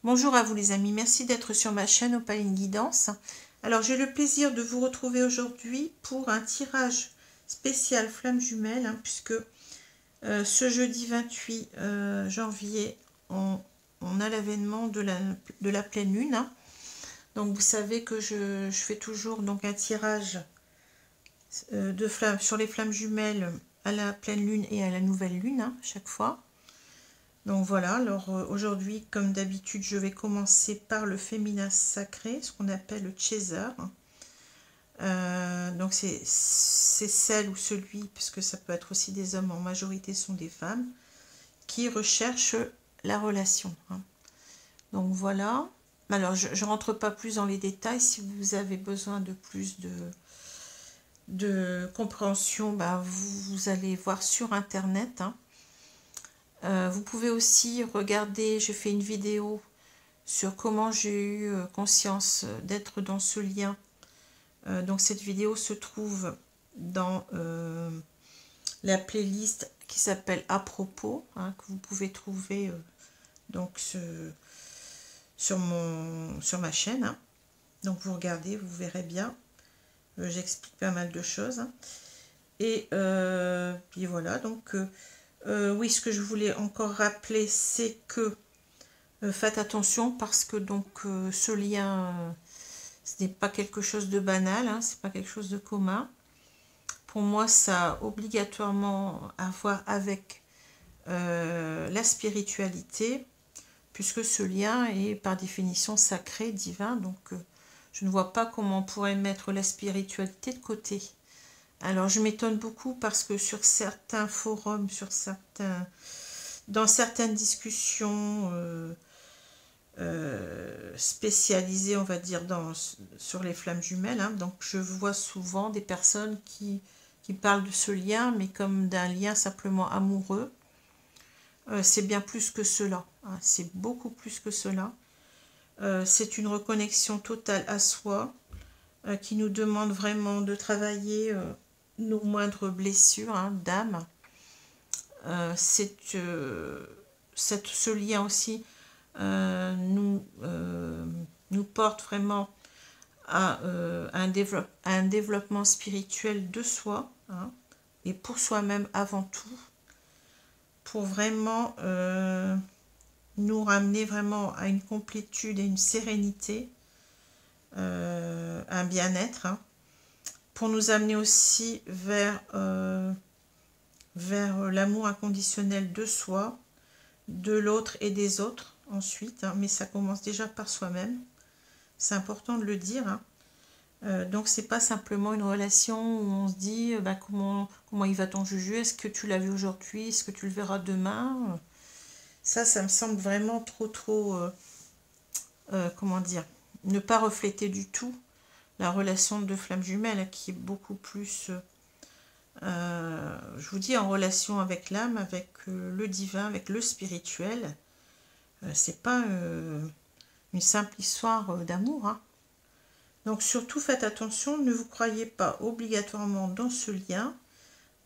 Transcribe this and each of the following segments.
Bonjour à vous les amis, merci d'être sur ma chaîne Opaline Guidance. Alors j'ai le plaisir de vous retrouver aujourd'hui pour un tirage spécial flamme jumelle, puisque ce jeudi 28 janvier, on a l'avènement de la pleine lune. Donc vous savez que je fais toujours donc un tirage de flammes sur les flammes jumelles à la pleine lune et à la nouvelle lune, chaque fois. Donc voilà, alors aujourd'hui, comme d'habitude, je vais commencer par le féminin sacré, ce qu'on appelle le chaser. Donc c'est celle ou celui, puisque ça peut être aussi des hommes, en majorité sont des femmes, qui recherchent la relation. Donc voilà. Alors je ne rentre pas plus dans les détails. Si vous avez besoin de plus de compréhension, vous allez voir sur internet. Vous pouvez aussi regarder, je fais une vidéo sur comment j'ai eu conscience d'être dans ce lien. Donc cette vidéo se trouve dans la playlist qui s'appelle À propos, que vous pouvez trouver donc sur ma chaîne. Donc vous regardez, vous verrez bien. J'explique pas mal de choses. Et puis voilà, donc oui, ce que je voulais encore rappeler, c'est que faites attention parce que donc ce lien, ce n'est pas quelque chose de banal, c'est pas quelque chose de commun. Pour moi, ça a obligatoirement à voir avec la spiritualité, puisque ce lien est par définition sacré, divin, donc je ne vois pas comment on pourrait mettre la spiritualité de côté. Alors je m'étonne beaucoup parce que sur certains forums, dans certaines discussions spécialisées, on va dire, sur les flammes jumelles, donc je vois souvent des personnes qui parlent de ce lien, mais comme d'un lien simplement amoureux. C'est bien plus que cela, c'est beaucoup plus que cela. C'est une reconnexion totale à soi qui nous demande vraiment de travailler nos moindres blessures d'âme. Ce lien aussi nous porte vraiment à un développement spirituel de soi, et pour soi-même avant tout, pour vraiment nous ramener vraiment à une complétude et une sérénité, un bien-être, pour nous amener aussi vers l'amour inconditionnel de soi, de l'autre et des autres ensuite, mais ça commence déjà par soi-même, c'est important de le dire. Donc c'est pas simplement une relation où on se dit comment il va ton Juju, est-ce que tu l'as vu aujourd'hui, est-ce que tu le verras demain. Ça me semble vraiment trop comment dire, ne pas refléter du tout la relation de flamme jumelle, qui est beaucoup plus je vous dis, en relation avec l'âme, avec le divin, avec le spirituel. C'est pas une simple histoire d'amour. Donc surtout faites attention, ne vous croyez pas obligatoirement dans ce lien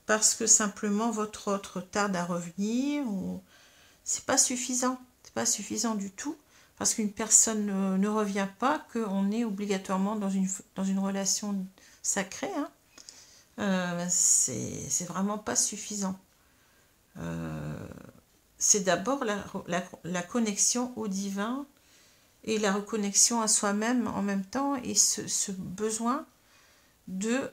parce que simplement votre autre tarde à revenir, ou c'est pas suffisant du tout, parce qu'une personne ne revient pas, qu'on est obligatoirement dans une relation sacrée. C'est vraiment pas suffisant. C'est d'abord la connexion au divin et la reconnexion à soi-même en même temps, et ce besoin de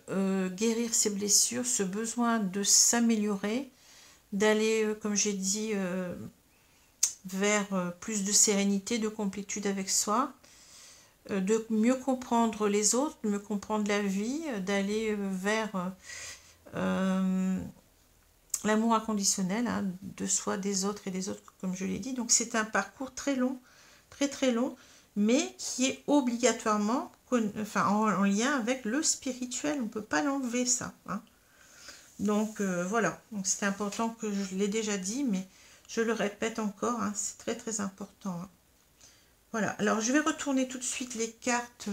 guérir ses blessures, ce besoin de s'améliorer, d'aller, comme j'ai dit, vers plus de sérénité, de complétude avec soi, de mieux comprendre les autres, de mieux comprendre la vie, d'aller vers l'amour inconditionnel, de soi, des autres et des autres, comme je l'ai dit. Donc c'est un parcours très long, très long, mais qui est obligatoirement en lien avec le spirituel. On ne peut pas l'enlever, ça. Donc voilà, donc c'est important, que je l'ai déjà dit, mais je le répète encore, c'est très important. Voilà, alors je vais retourner tout de suite les cartes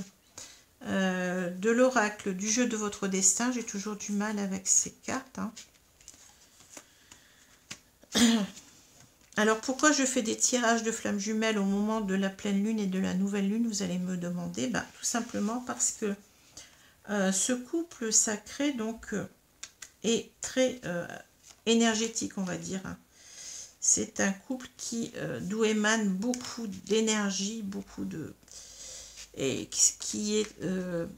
de l'oracle du jeu de votre destin. J'ai toujours du mal avec ces cartes. Alors, pourquoi je fais des tirages de flammes jumelles au moment de la pleine lune et de la nouvelle lune, vous allez me demander. Ben, tout simplement parce que ce couple sacré, donc, est très énergétique, on va dire. C'est un couple d'où émane beaucoup d'énergie, beaucoup de... et qui est,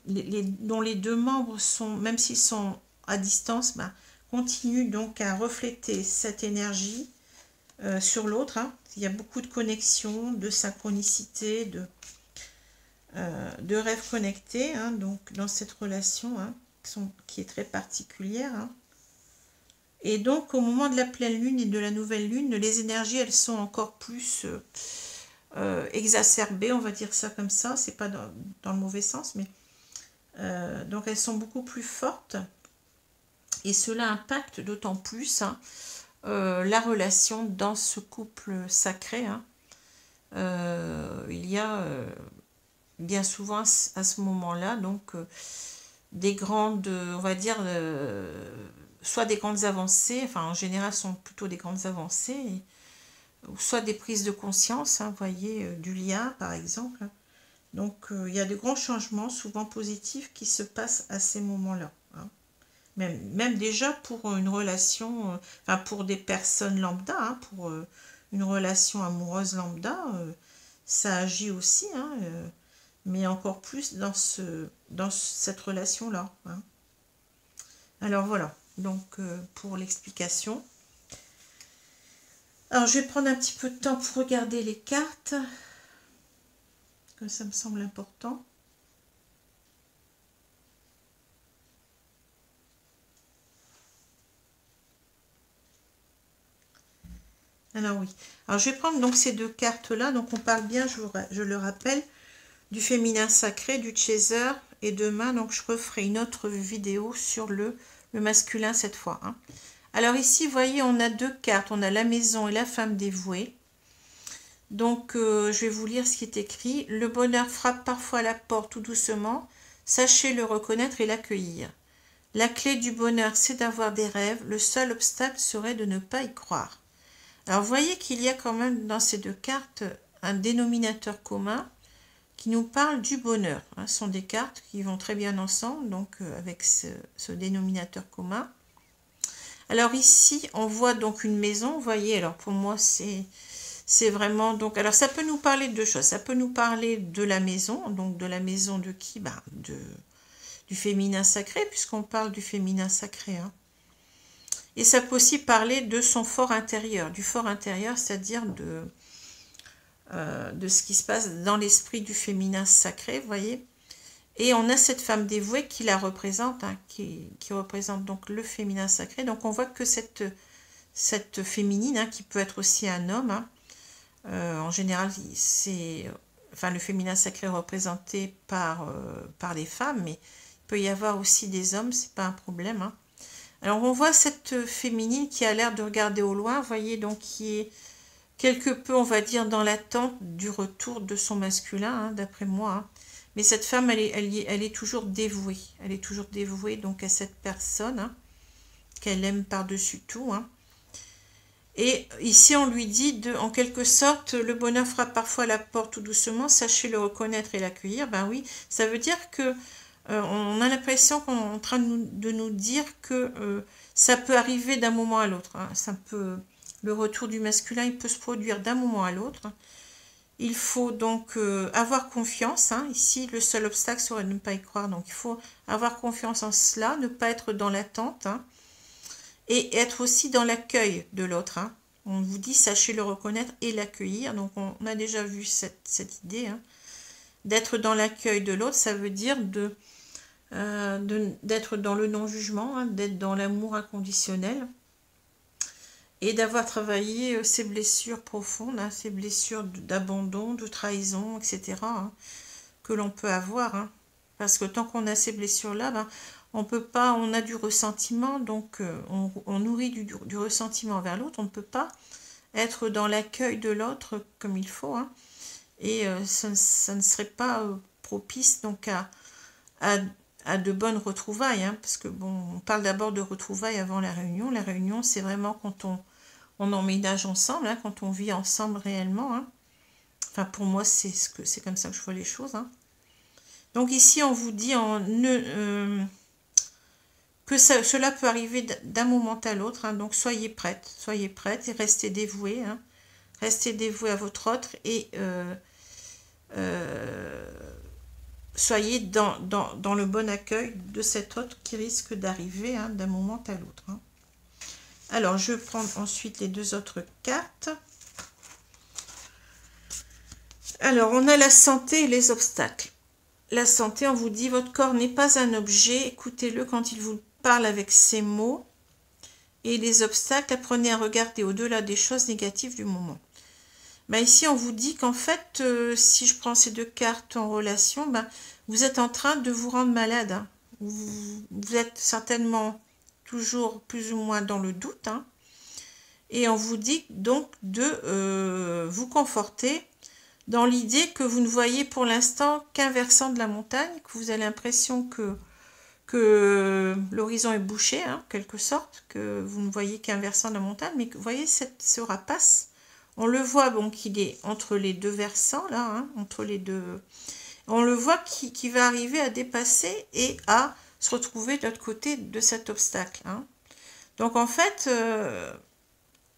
dont les deux membres sont, même s'ils sont à distance, ben, continuent donc à refléter cette énergie sur l'autre. Il y a beaucoup de connexions, de synchronicité, de rêves connectés, donc dans cette relation qui est très particulière. Et donc au moment de la pleine lune et de la nouvelle lune, les énergies elles sont encore plus exacerbées, on va dire ça comme ça, c'est pas dans le mauvais sens, mais donc elles sont beaucoup plus fortes et cela impacte d'autant plus la relation dans ce couple sacré. Il y a bien souvent à ce moment-là donc des grandes, on va dire, soit des grandes avancées, enfin en général sont plutôt des grandes avancées, soit des prises de conscience, vous voyez, du lien par exemple. Donc il y a de grands changements, souvent positifs, qui se passent à ces moments-là. Même déjà pour une relation, enfin pour des personnes lambda, pour une relation amoureuse lambda, ça agit aussi, mais encore plus dans cette relation-là. Alors voilà, donc pour l'explication. Alors je vais prendre un petit peu de temps pour regarder les cartes, que ça me semble important. Alors oui, alors je vais prendre donc ces deux cartes-là, donc on parle bien, je le rappelle, du féminin sacré, du chaser, et demain donc je referai une autre vidéo sur le masculin cette fois. Alors ici, vous voyez, on a deux cartes, on a la maison et la femme dévouée. Donc je vais vous lire ce qui est écrit. Le bonheur frappe parfois à la porte tout doucement, sachez le reconnaître et l'accueillir. La clé du bonheur, c'est d'avoir des rêves, le seul obstacle serait de ne pas y croire. Alors vous voyez qu'il y a quand même dans ces deux cartes un dénominateur commun qui nous parle du bonheur. Ce sont des cartes qui vont très bien ensemble, donc avec ce dénominateur commun. Alors ici, on voit donc une maison, vous voyez, alors pour moi c'est vraiment, donc, alors ça peut nous parler de deux choses. Ça peut nous parler de la maison, donc de la maison de qui? Du féminin sacré, puisqu'on parle du féminin sacré. Et ça peut aussi parler de son fort intérieur, du fort intérieur, c'est-à-dire de ce qui se passe dans l'esprit du féminin sacré, vous voyez. Et on a cette femme dévouée qui la représente, qui représente donc le féminin sacré. Donc on voit que cette féminine, qui peut être aussi un homme, en général, le féminin sacré représenté par les femmes, mais il peut y avoir aussi des hommes, c'est pas un problème. Alors on voit cette féminine qui a l'air de regarder au loin, vous voyez, donc qui est quelque peu, on va dire, dans l'attente du retour de son masculin, d'après moi. Mais cette femme, elle est toujours dévouée. Elle est toujours dévouée donc à cette personne qu'elle aime par-dessus tout. Et ici, on lui dit, en quelque sorte, le bonheur frappe parfois à la porte tout doucement, sachez le reconnaître et l'accueillir. Ben oui, ça veut dire que on a l'impression qu'on est en train de nous dire que ça peut arriver d'un moment à l'autre. Le retour du masculin, il peut se produire d'un moment à l'autre. Il faut donc avoir confiance. Ici, le seul obstacle serait de ne pas y croire. Donc, il faut avoir confiance en cela, ne pas être dans l'attente et être aussi dans l'accueil de l'autre. On vous dit, sachez le reconnaître et l'accueillir. Donc, on a déjà vu cette idée. D'être dans l'accueil de l'autre, ça veut dire d'être dans le non-jugement, d'être dans l'amour inconditionnel et d'avoir travaillé ces blessures profondes, ces blessures d'abandon, de trahison, etc. Que l'on peut avoir. Parce que tant qu'on a ces blessures-là, on peut pas, on a du ressentiment, donc on nourrit du ressentiment vers l'autre, on ne peut pas être dans l'accueil de l'autre comme il faut. Et ça ne serait pas propice donc à de bonnes retrouvailles, parce que bon, on parle d'abord de retrouvailles avant la réunion. La réunion, c'est vraiment quand on emménage ensemble, hein, quand on vit ensemble réellement. Hein. Enfin, pour moi, c'est comme ça que je vois les choses. Hein. Donc ici, on vous dit que cela peut arriver d'un moment à l'autre. Hein. Donc soyez prête et restez dévoués. Hein. Restez dévoués à votre autre et soyez dans le bon accueil de cet autre qui risque d'arriver, hein, d'un moment à l'autre. Hein. Alors, je vais prendre ensuite les deux autres cartes. Alors, on a la santé et les obstacles. La santé, on vous dit, votre corps n'est pas un objet, écoutez-le quand il vous parle avec ces mots. Et les obstacles, apprenez à regarder au-delà des choses négatives du moment. Ben ici, on vous dit qu'en fait, si je prends ces deux cartes en relation, ben, vous êtes en train de vous rendre malade. Hein. Vous êtes certainement toujours plus ou moins dans le doute. Hein. Et on vous dit donc de vous conforter dans l'idée que vous ne voyez pour l'instant qu'un versant de la montagne, que vous avez l'impression que l'horizon est bouché, hein, en quelque sorte, que vous ne voyez qu'un versant de la montagne, mais que vous voyez ce rapace, on le voit, bon, qu'il est entre les deux versants, là, hein, entre les deux, on le voit qui va arriver à dépasser et à se retrouver de l'autre côté de cet obstacle. Hein. Donc en fait,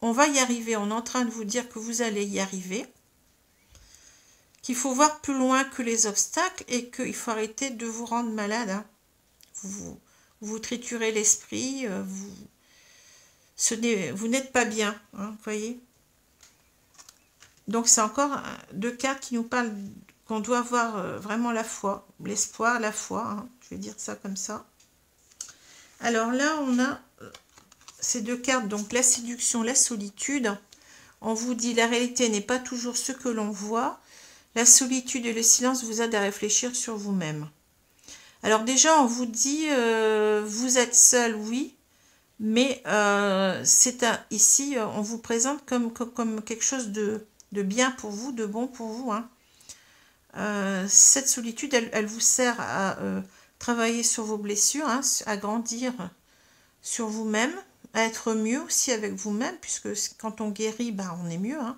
on va y arriver, on est en train de vous dire que vous allez y arriver, qu'il faut voir plus loin que les obstacles et qu'il faut arrêter de vous rendre malade. Hein. Vous triturez l'esprit, vous n'êtes pas bien, hein, vous voyez. Donc c'est encore deux cartes qui nous parlent qu'on doit avoir vraiment la foi, l'espoir, la foi, hein, je vais dire ça comme ça. Alors là, on a ces deux cartes, donc la séduction, la solitude. On vous dit la réalité n'est pas toujours ce que l'on voit. La solitude et le silence vous aident à réfléchir sur vous-même. Alors déjà, on vous dit, vous êtes seul, oui, mais ici, on vous présente comme quelque chose de bien pour vous, de bon pour vous. Hein. Cette solitude, elle vous sert à travailler sur vos blessures, hein, à grandir sur vous-même, à être mieux aussi avec vous-même, puisque quand on guérit, ben, on est mieux, hein,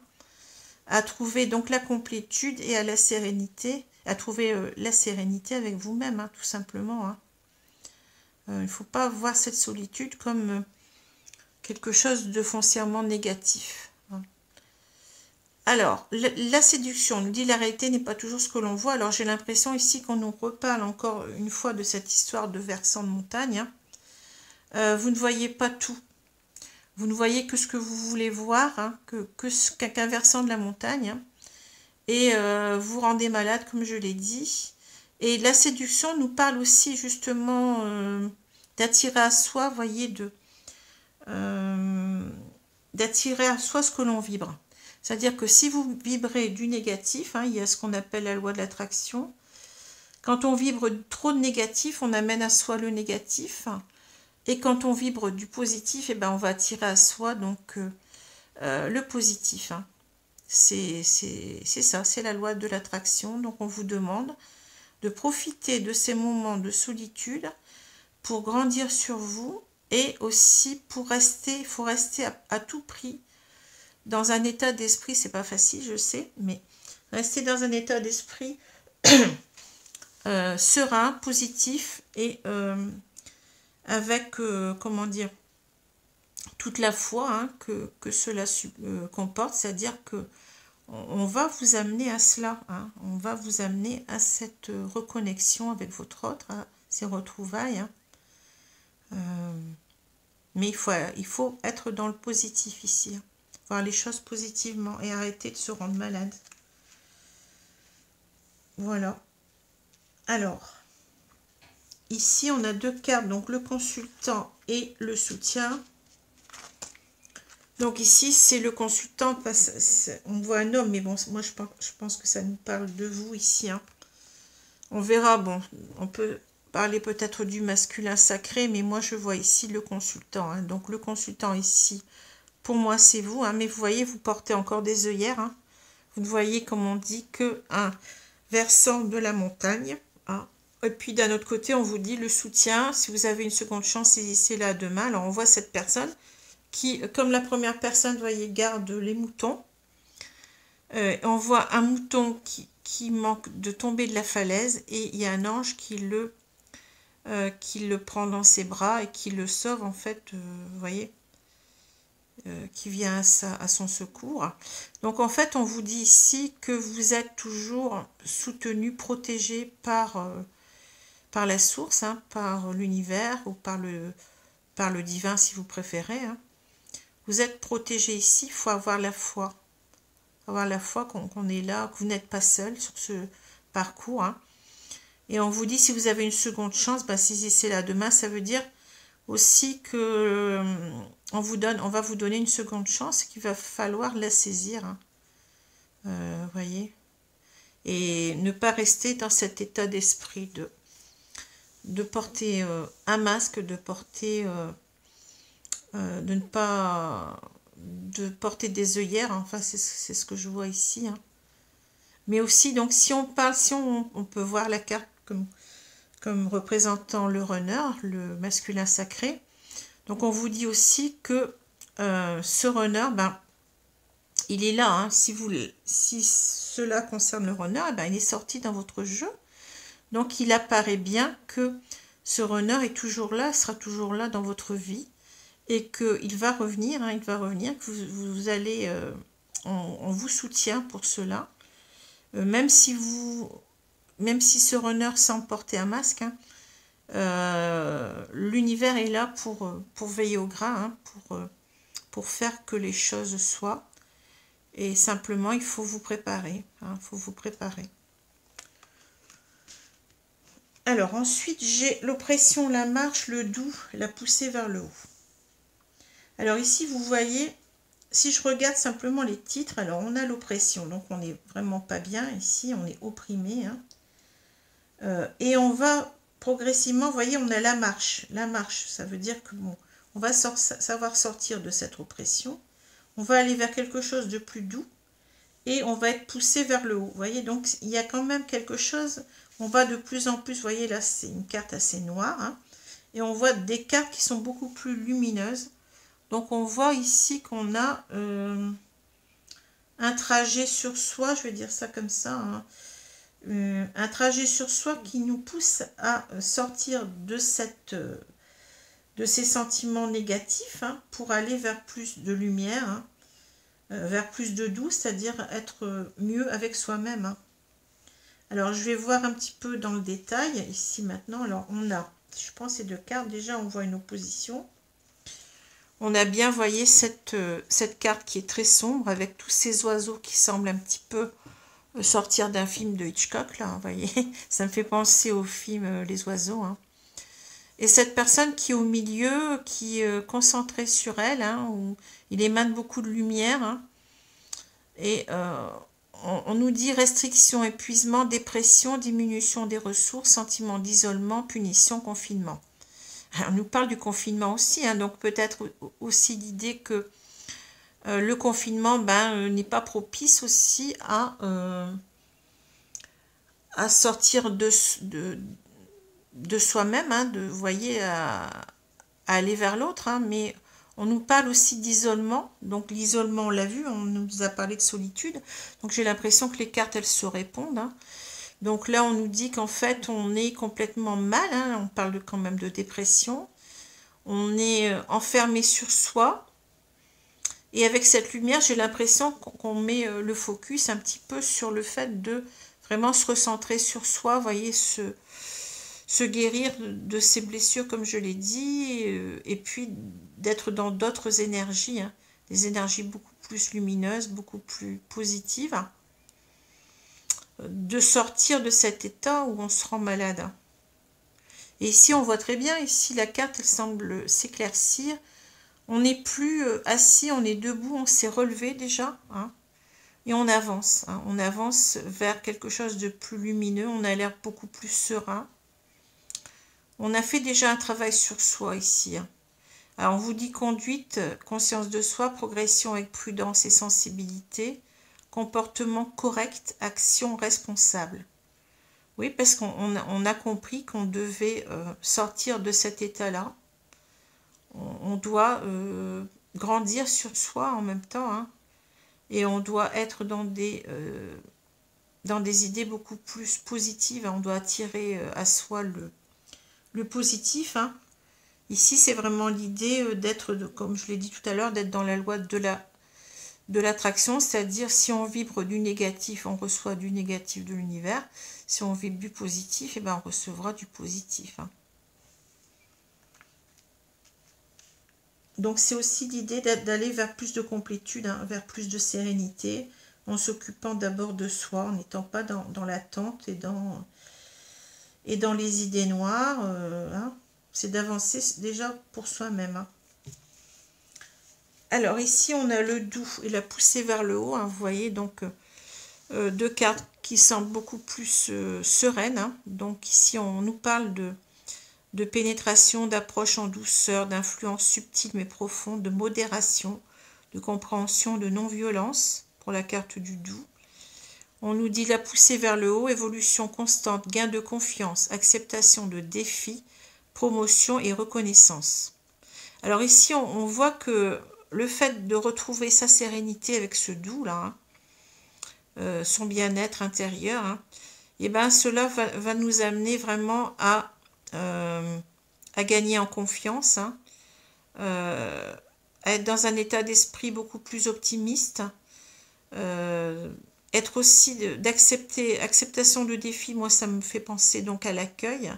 à trouver donc la complétude et à la sérénité, à trouver la sérénité avec vous-même, hein, tout simplement. Hein. Il ne faut pas voir cette solitude comme quelque chose de foncièrement négatif. Hein. Alors, la séduction, nous dit la réalité n'est pas toujours ce que l'on voit. Alors, j'ai l'impression ici qu'on nous reparle encore une fois de cette histoire de versant de montagne. Hein. Vous ne voyez pas tout. Vous ne voyez que ce que vous voulez voir, hein, qu'un versant de la montagne. Hein. Et vous rendez malade, comme je l'ai dit. Et la séduction nous parle aussi justement d'attirer à soi, voyez, d'attirer à soi ce que l'on vibre. C'est-à-dire que si vous vibrez du négatif, hein, il y a ce qu'on appelle la loi de l'attraction. Quand on vibre trop de négatif, on amène à soi le négatif. Et quand on vibre du positif, eh ben, on va attirer à soi donc le positif. Hein. C'est ça, c'est la loi de l'attraction. Donc on vous demande de profiter de ces moments de solitude pour grandir sur vous et aussi pour rester, il faut rester à tout prix dans un état d'esprit, c'est pas facile, je sais, mais rester dans un état d'esprit serein, positif et avec, comment dire, toute la foi, hein, que cela comporte, c'est-à-dire que on va vous amener à cela, hein, on va vous amener à cette reconnexion avec votre autre, à ces retrouvailles. Hein. Mais il faut être dans le positif ici, hein, voir les choses positivement et arrêter de se rendre malade. Voilà. Alors, ici on a deux cartes, donc le consultant et le soutien. Donc ici, c'est le consultant, on voit un homme, mais bon, moi je pense que ça nous parle de vous ici. Hein. On verra, bon, on peut parler peut-être du masculin sacré, mais moi je vois ici le consultant. Hein. Donc le consultant ici, pour moi c'est vous, hein, mais vous voyez, vous portez encore des œillères. Hein. Vous ne voyez, comme on dit, qu'un versant de la montagne. Hein. Et puis d'un autre côté, on vous dit le soutien, si vous avez une seconde chance, saisissez-la demain. Alors on voit cette personne qui, comme la première personne, vous voyez, garde les moutons. On voit un mouton qui manque de tomber de la falaise et il y a un ange qui le prend dans ses bras et qui le sauve, en fait, vous voyez, qui vient à son secours. Donc en fait, on vous dit ici que vous êtes toujours soutenu, protégé par la source, hein, par l'univers ou par le divin si vous préférez. Hein. Vous êtes protégé ici, il faut avoir la foi. Avoir la foi qu'on est là, que vous n'êtes pas seul sur ce parcours. Hein. Et on vous dit, si vous avez une seconde chance, ben, saisissez-la demain. Ça veut dire aussi que on va vous donner une seconde chance et qu'il va falloir la saisir. Hein. Voyez. Et ne pas rester dans cet état d'esprit de porter un masque, de porter de ne pas porter des œillères, enfin c'est ce que je vois ici. Hein. Mais aussi, donc si on parle, si on peut voir la carte comme représentant le runner, le masculin sacré. Donc on vous dit aussi que ce runner, ben, il est là. Hein. Si cela concerne le runner, ben, il est sorti dans votre jeu. Donc il apparaît bien que ce runner est toujours là, sera toujours là dans votre vie. Et qu'il va revenir, hein, il va revenir, que vous allez, on vous soutient pour cela. Même si ce runner semble porter un masque, hein, l'univers est là pour veiller au grain, hein, pour faire que les choses soient. Et simplement, il faut vous préparer. Hein, faut vous préparer. Alors ensuite, j'ai l'oppression, la marche, le doux, la poussée vers le haut. Alors ici, vous voyez, si je regarde simplement les titres, alors on a l'oppression, donc on n'est vraiment pas bien ici, on est opprimé. Hein. Et on va progressivement, vous voyez, on a la marche. La marche, ça veut dire que bon, on va savoir sortir de cette oppression. On va aller vers quelque chose de plus doux et on va être poussé vers le haut. Vous voyez, donc il y a quand même quelque chose, on va de plus en plus, vous voyez là, c'est une carte assez noire. Hein, et on voit des cartes qui sont beaucoup plus lumineuses. Donc on voit ici qu'on a un trajet sur soi, je vais dire ça comme ça, hein, un trajet sur soi qui nous pousse à sortir de ces sentiments négatifs, hein, pour aller vers plus de lumière, hein, vers plus de doux, c'est-à-dire être mieux avec soi-même. Hein. Alors je vais voir un petit peu dans le détail ici maintenant. Alors on a, je prends ces deux cartes, déjà on voit une opposition. On a bien, voyé, cette carte qui est très sombre avec tous ces oiseaux qui semblent un petit peu sortir d'un film de Hitchcock, là, vous voyez. Ça me fait penser au film Les Oiseaux. Hein. Et cette personne qui est au milieu, qui est concentrée sur elle, hein, où il émane beaucoup de lumière. Hein. Et on nous dit restriction, épuisement, dépression, diminution des ressources, sentiment d'isolement, punition, confinement. On nous parle du confinement aussi, hein, donc peut-être aussi l'idée que le confinement n'est pas propice aussi à sortir de soi-même, hein, vous voyez, à aller vers l'autre, hein, mais on nous parle aussi d'isolement, donc l'isolement on l'a vu, on nous a parlé de solitude, donc j'ai l'impression que les cartes elles se répondent. Hein. Donc là, on nous dit qu'en fait, on est complètement mal. Hein, on parle quand même de dépression. On est enfermé sur soi. Et avec cette lumière, j'ai l'impression qu'on met le focus un petit peu sur le fait de vraiment se recentrer sur soi. Vous voyez, se guérir de ses blessures, comme je l'ai dit. Et puis d'être dans d'autres énergies. Hein, des énergies beaucoup plus lumineuses, beaucoup plus positives. De sortir de cet état où on se rend malade. Et ici, on voit très bien, ici, la carte, elle semble s'éclaircir. On n'est plus assis, on est debout, on s'est relevé déjà. Hein, et on avance. Hein, on avance vers quelque chose de plus lumineux. On a l'air beaucoup plus serein. On a fait déjà un travail sur soi ici. Hein. Alors, on vous dit conduite, conscience de soi, progression avec prudence et sensibilité. Comportement correct, action responsable. Oui, parce qu'on a compris qu'on devait sortir de cet état-là. On doit grandir sur soi en même temps, hein, et on doit être dans des idées beaucoup plus positives, hein. On doit attirer à soi le positif, hein. Ici, c'est vraiment l'idée d'être, comme je l'ai dit tout à l'heure, d'être dans la loi de l'attraction, c'est-à-dire si on vibre du négatif, on reçoit du négatif de l'univers. Si on vibre du positif, eh ben, on recevra du positif, hein. Donc c'est aussi l'idée d'aller vers plus de complétude, hein, vers plus de sérénité, en s'occupant d'abord de soi, en n'étant pas dans l'attente et dans les idées noires, hein. C'est d'avancer déjà pour soi-même, hein. Alors ici on a le doux et la poussée vers le haut, hein, vous voyez, donc deux cartes qui semblent beaucoup plus sereines, hein. Donc ici on nous parle de pénétration, d'approche en douceur, d'influence subtile mais profonde, de modération, de compréhension, de non-violence pour la carte du doux. On nous dit la poussée vers le haut, évolution constante, gain de confiance, acceptation de défis, promotion et reconnaissance. Alors ici, on voit que le fait de retrouver sa sérénité avec ce doux là, hein, son bien-être intérieur, hein, et ben cela va nous amener vraiment à gagner en confiance, hein, à être dans un état d'esprit beaucoup plus optimiste, être aussi acceptation de défi. Moi ça me fait penser donc à l'accueil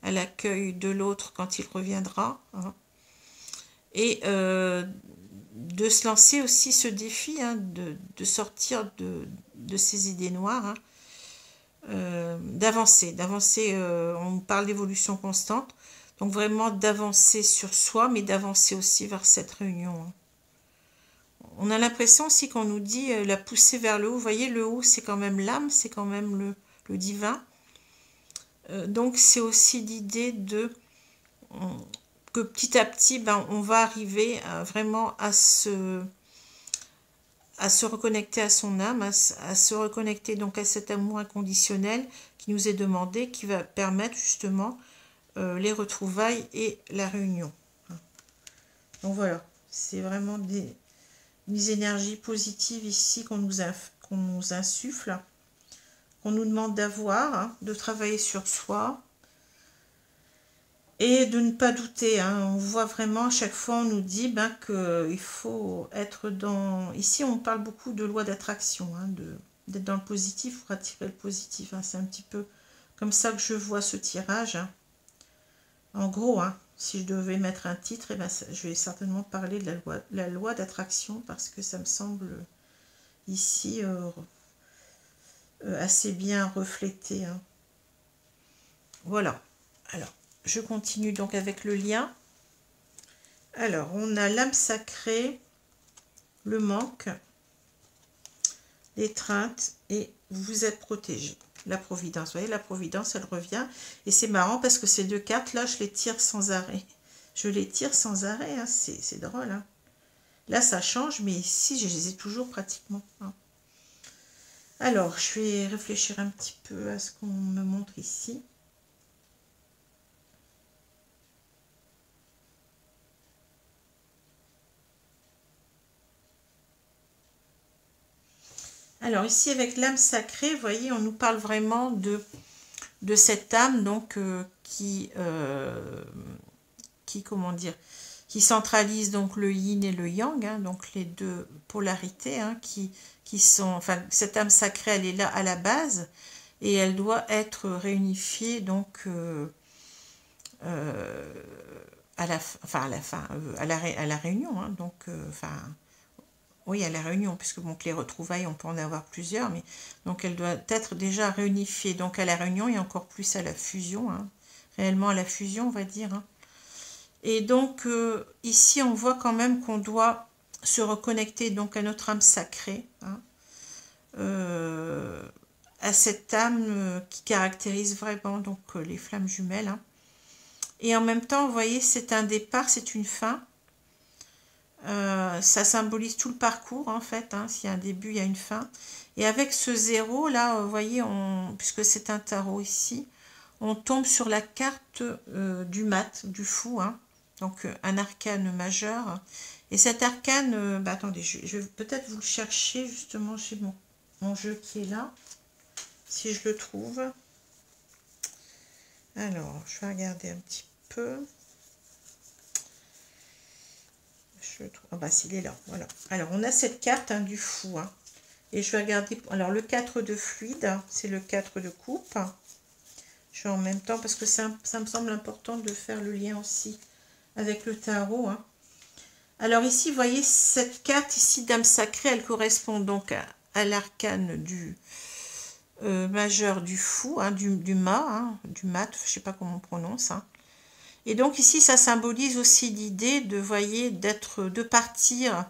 de l'autre quand il reviendra, hein, et de se lancer aussi ce défi, hein, de sortir de ces idées noires, hein, d'avancer, on parle d'évolution constante, donc vraiment d'avancer sur soi, mais d'avancer aussi vers cette réunion, hein. On a l'impression aussi qu'on nous dit la pousser vers le haut. Vous voyez, le haut, c'est quand même l'âme, c'est quand même le divin. Donc, c'est aussi l'idée que petit à petit, ben, on va arriver vraiment à se reconnecter à son âme, à se reconnecter donc à cet amour inconditionnel qui nous est demandé, qui va permettre justement les retrouvailles et la réunion. Donc voilà, c'est vraiment des énergies positives ici qu'on nous insuffle, qu'on nous demande d'avoir, hein, de travailler sur soi et de ne pas douter, hein. On voit vraiment, à chaque fois on nous dit ben, qu'il faut être dans... Ici on parle beaucoup de loi d'attraction, hein, d'être dans le positif pour attirer le positif, hein. C'est un petit peu comme ça que je vois ce tirage, hein. En gros, hein, si je devais mettre un titre, eh ben, je vais certainement parler de la loi d'attraction parce que ça me semble ici assez bien reflété, hein. Voilà. Alors, je continue donc avec le lien. Alors, on a l'âme sacrée, le manque, l'étreinte et vous êtes protégé. La providence, vous voyez, la providence, elle revient. Et c'est marrant parce que ces deux cartes-là, je les tire sans arrêt. Je les tire sans arrêt, hein. C'est drôle, hein. Là, ça change, mais ici, je les ai toujours pratiquement, hein. Alors, je vais réfléchir un petit peu à ce qu'on me montre ici. Alors, ici, avec l'âme sacrée, vous voyez, on nous parle vraiment de cette âme, donc, comment dire, qui centralise donc le yin et le yang, hein, donc les deux polarités, hein, qui sont, enfin, cette âme sacrée, elle est là à la base, et elle doit être réunifiée, donc, à la fin, à la réunion, hein, donc, enfin, oui, à la réunion, puisque bon, les retrouvailles, on peut en avoir plusieurs, mais donc elle doit être déjà réunifiée, donc à la réunion et encore plus à la fusion, hein, réellement à la fusion, on va dire, hein. Et donc, ici, on voit quand même qu'on doit se reconnecter donc à notre âme sacrée, hein, à cette âme qui caractérise vraiment donc les flammes jumelles, hein. Et en même temps, vous voyez, c'est un départ, c'est une fin. Ça symbolise tout le parcours, en fait, hein. S'il y a un début, il y a une fin. Et avec ce zéro, là, vous voyez, puisque c'est un tarot ici, on tombe sur la carte du mat, du fou, hein. Donc un arcane majeur. Et cet arcane, bah, attendez, je vais peut-être vous le chercher justement chez mon jeu qui est là, si je le trouve. Alors, je vais regarder un petit peu. Je le trouve. Ah bah, s'il est là, voilà. Alors, on a cette carte hein, du fou. Hein. Et je vais regarder. Alors, le 4 de fluide, c'est le 4 de coupe. Je fais en même temps parce que ça me semble important de faire le lien aussi avec le tarot. Hein. Alors ici, vous voyez, cette carte ici, Dame Sacrée, elle correspond donc à l'arcane du majeur du fou, hein, du mat, hein, du mat, je ne sais pas comment on prononce. Hein. Et donc ici, ça symbolise aussi l'idée de, voyez, de partir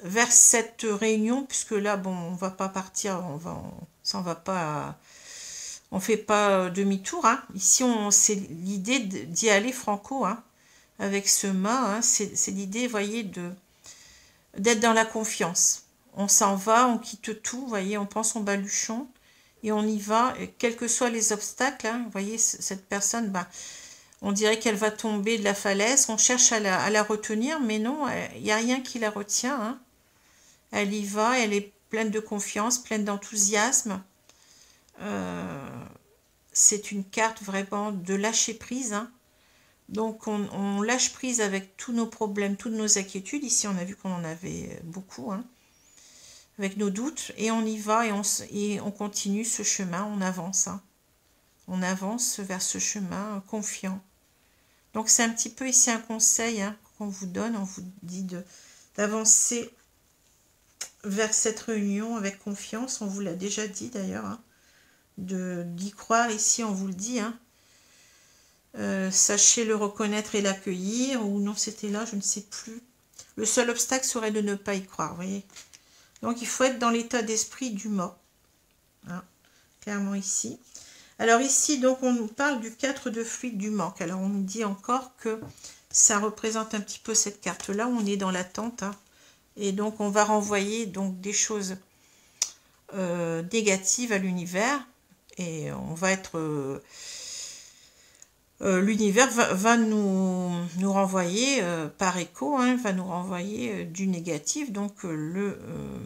vers cette réunion, puisque là, bon, on va pas partir, ça on va pas, on fait pas demi-tour. Hein. Ici, c'est l'idée d'y aller franco, hein, avec ce mât. Hein, c'est l'idée, voyez, d'être dans la confiance. On s'en va, on quitte tout, voyez, on prend son baluchon et on y va, et quels que soient les obstacles. Hein, vous voyez, cette personne, bah, on dirait qu'elle va tomber de la falaise, on cherche à la retenir, mais non, il n'y a rien qui la retient. Hein. Elle y va, elle est pleine de confiance, pleine d'enthousiasme. C'est une carte vraiment de lâcher prise. Hein. Donc on lâche prise avec tous nos problèmes, toutes nos inquiétudes. Ici, on a vu qu'on en avait beaucoup, hein, avec nos doutes. Et on y va et on continue ce chemin, on avance. Hein. On avance vers ce chemin confiant. Donc c'est un petit peu ici un conseil hein, qu'on vous donne. On vous dit d'avancer vers cette réunion avec confiance. On vous l'a déjà dit d'ailleurs. Hein, d'y croire ici, on vous le dit. Hein. Sachez le reconnaître et l'accueillir. Ou non, c'était là, je ne sais plus. Le seul obstacle serait de ne pas y croire. Vous voyez. Donc il faut être dans l'état d'esprit du mort. Hein, clairement ici. Alors ici, donc, on nous parle du 4 de fluide du manque. Alors, on nous dit encore que ça représente un petit peu cette carte-là, où on est dans l'attente. Hein. Et donc, on va renvoyer donc, des choses négatives à l'univers. Et on va être... l'univers va nous renvoyer par écho, hein, va nous renvoyer du négatif. Donc, le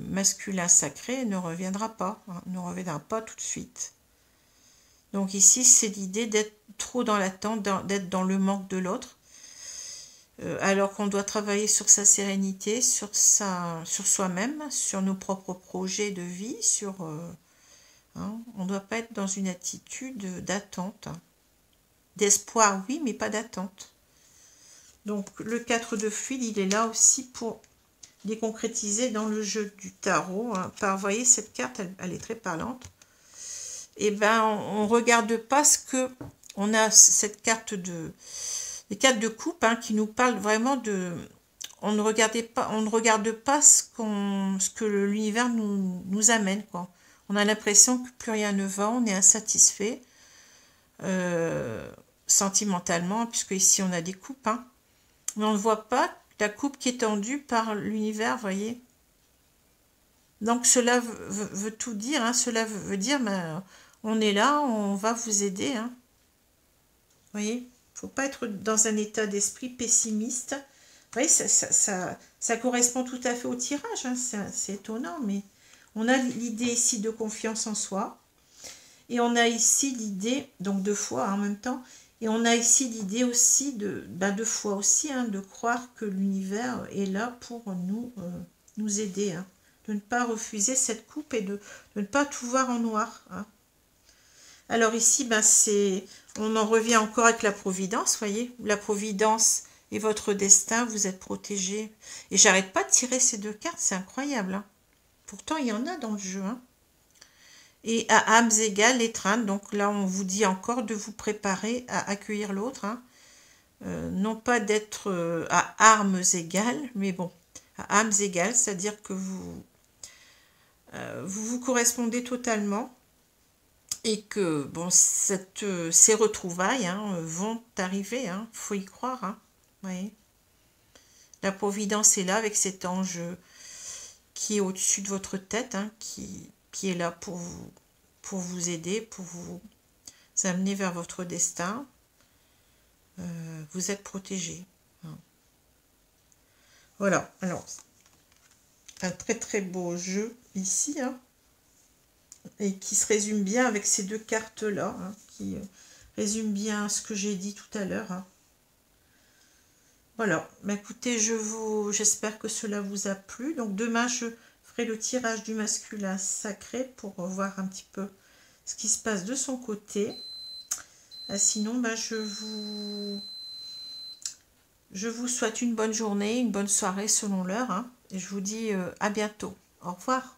masculin sacré ne reviendra pas. Hein, ne reviendra pas tout de suite. Donc ici, c'est l'idée d'être trop dans l'attente, d'être dans le manque de l'autre, alors qu'on doit travailler sur sa sérénité, sur soi-même, sur nos propres projets de vie, hein, on ne doit pas être dans une attitude d'attente. Hein. D'espoir, oui, mais pas d'attente. Donc le 4 de fluide, il est là aussi pour les concrétiser dans le jeu du tarot. Hein. Vous voyez, cette carte, elle est très parlante. Et ben on regarde pas ce que on a cette carte les cartes de coupe hein, qui nous parlent vraiment de on ne regarde pas ce que l'univers nous amène quoi. On a l'impression que plus rien ne va, on est insatisfait sentimentalement puisque ici on a des coupes hein. Mais on ne voit pas la coupe qui est tendue par l'univers, voyez. Donc cela veut tout dire, hein. Cela veut dire ben, on est là, on va vous aider. Hein. Vous voyez, il ne faut pas être dans un état d'esprit pessimiste. Vous voyez, ça correspond tout à fait au tirage. Hein. C'est étonnant, mais on a l'idée ici de confiance en soi. Et on a ici l'idée, donc de foi hein, en même temps. Et on a ici l'idée aussi de foi aussi, hein, de croire que l'univers est là pour nous aider. Hein. De ne pas refuser cette coupe et de ne pas tout voir en noir. Hein. Alors ici, ben on en revient encore avec la providence, voyez. La providence et votre destin, vous êtes protégés. Et j'arrête pas de tirer ces deux cartes, c'est incroyable. Hein. Pourtant, il y en a dans le jeu. Hein. Et à âmes égales, l'étreinte. Donc là, on vous dit encore de vous préparer à accueillir l'autre. Hein. Non pas d'être à armes égales, mais bon, à âmes égales, c'est-à-dire que vous correspondez totalement. Et que bon, ces retrouvailles hein, vont arriver, hein, faut y croire. Hein, voyez. La providence est là avec cet ange qui est au-dessus de votre tête, hein, qui est là pour vous aider, pour vous amener vers votre destin. vous êtes protégé. Voilà, alors, un très très beau jeu ici, hein, et qui se résume bien avec ces deux cartes-là, hein, qui résume bien ce que j'ai dit tout à l'heure. Hein. Voilà, bah, écoutez, j'espère que cela vous a plu. Donc demain, je ferai le tirage du masculin sacré pour voir un petit peu ce qui se passe de son côté. Sinon, bah, je vous souhaite une bonne journée, une bonne soirée selon l'heure. Hein, et je vous dis à bientôt. Au revoir.